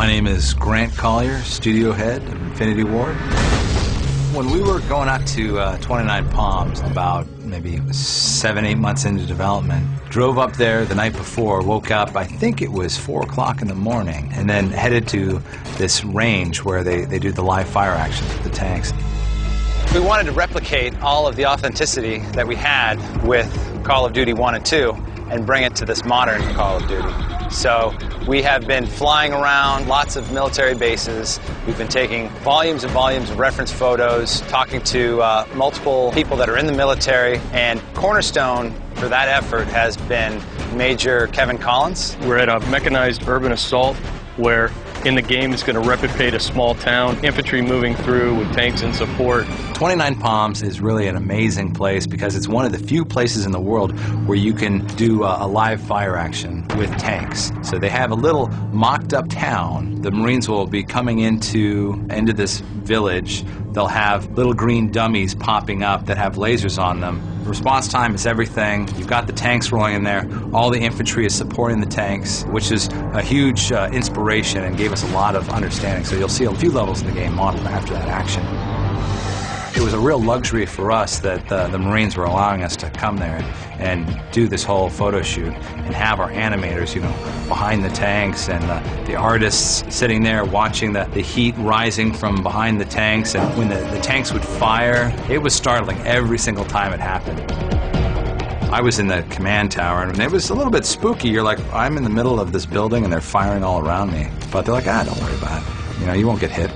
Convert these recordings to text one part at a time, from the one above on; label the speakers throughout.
Speaker 1: My name is Grant Collier, studio head of Infinity Ward. When we were going out to 29 Palms, about maybe 7-8 months into development, drove up there the night before, woke up, I think it was 4 o'clock in the morning, and then headed to this range where they do the live fire actions with the tanks. We wanted to replicate all of the authenticity that we had with Call of Duty 1 and 2 and bring it to this modern Call of Duty. So we have been flying around lots of military bases. We've been taking volumes and volumes of reference photos, talking to multiple people that are in the military, and cornerstone for that effort has been Major Kevin Collins.
Speaker 2: We're at a mechanized urban assault where in the game it's going to replicate a small town, infantry moving through with tanks in support.
Speaker 1: 29 Palms is really an amazing place because it's one of the few places in the world where you can do a live fire action with tanks. So they have a little mocked up town. The Marines will be coming into this village. They'll have little green dummies popping up that have lasers on them. Response time is everything. You've got the tanks rolling in there. All the infantry is supporting the tanks, which is a huge inspiration and gave us a lot of understanding. So you'll see a few levels in the game modeled after that action. It was a real luxury for us that the Marines were allowing us to come there and do this whole photo shoot and have our animators, you know, behind the tanks and the artists sitting there watching the heat rising from behind the tanks. And when the tanks would fire, it was startling every single time it happened. I was in the command tower, and it was a little bit spooky. You're like, I'm in the middle of this building, and they're firing all around me. But they're like, don't worry about it. You know, you won't get hit.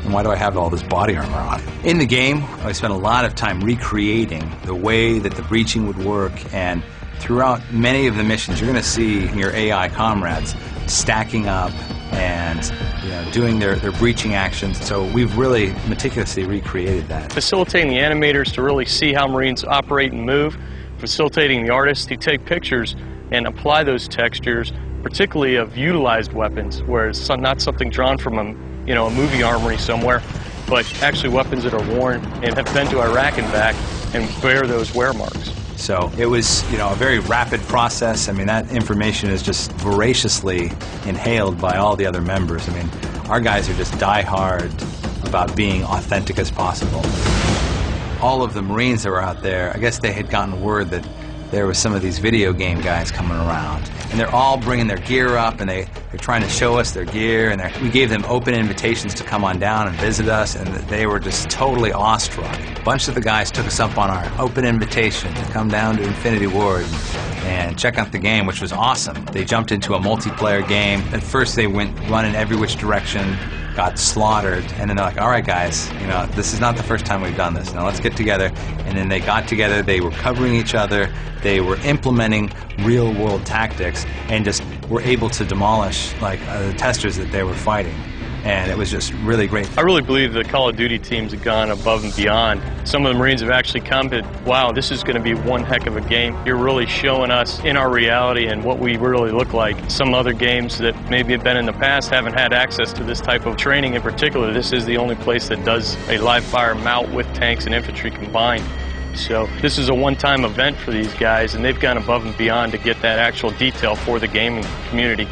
Speaker 1: And why do I have all this body armor on? In the game, I spent a lot of time recreating the way that the breaching would work, and throughout many of the missions, you're going to see your AI comrades stacking up and, you know, doing their breaching actions. So we've really meticulously recreated that.
Speaker 2: Facilitating the animators to really see how Marines operate and move, facilitating the artists to take pictures and apply those textures, particularly of utilized weapons, where it's not something drawn from a movie armory somewhere, but actually weapons that are worn and have been to Iraq and back and bear those wear marks.
Speaker 1: So it was, you know, a very rapid process. I mean, that information is just voraciously inhaled by all the other members. I mean, our guys are just die-hard about being authentic as possible. All of the Marines that were out there, I guess they had gotten word that there was some of these video game guys coming around, and they're all bringing their gear up, and they're trying to show us their gear, and we gave them open invitations to come on down and visit us, and they were just totally awestruck. A bunch of the guys took us up on our open invitation to come down to Infinity Ward and check out the game, which was awesome. They jumped into a multiplayer game. At first they went running every which direction, got slaughtered, and then they're like, all right guys, you know, this is not the first time we've done this. Now let's get together. And then they got together, they were covering each other, they were implementing real world tactics, and just were able to demolish like the testers that they were fighting. And it was just really great.
Speaker 2: I really believe the Call of Duty teams have gone above and beyond. Some of the Marines have actually commented, wow, this is going to be one heck of a game. You're really showing us in our reality and what we really look like. Some other games that maybe have been in the past haven't had access to this type of training in particular. This is the only place that does a live fire mount with tanks and infantry combined. So this is a one-time event for these guys, and they've gone above and beyond to get that actual detail for the gaming community.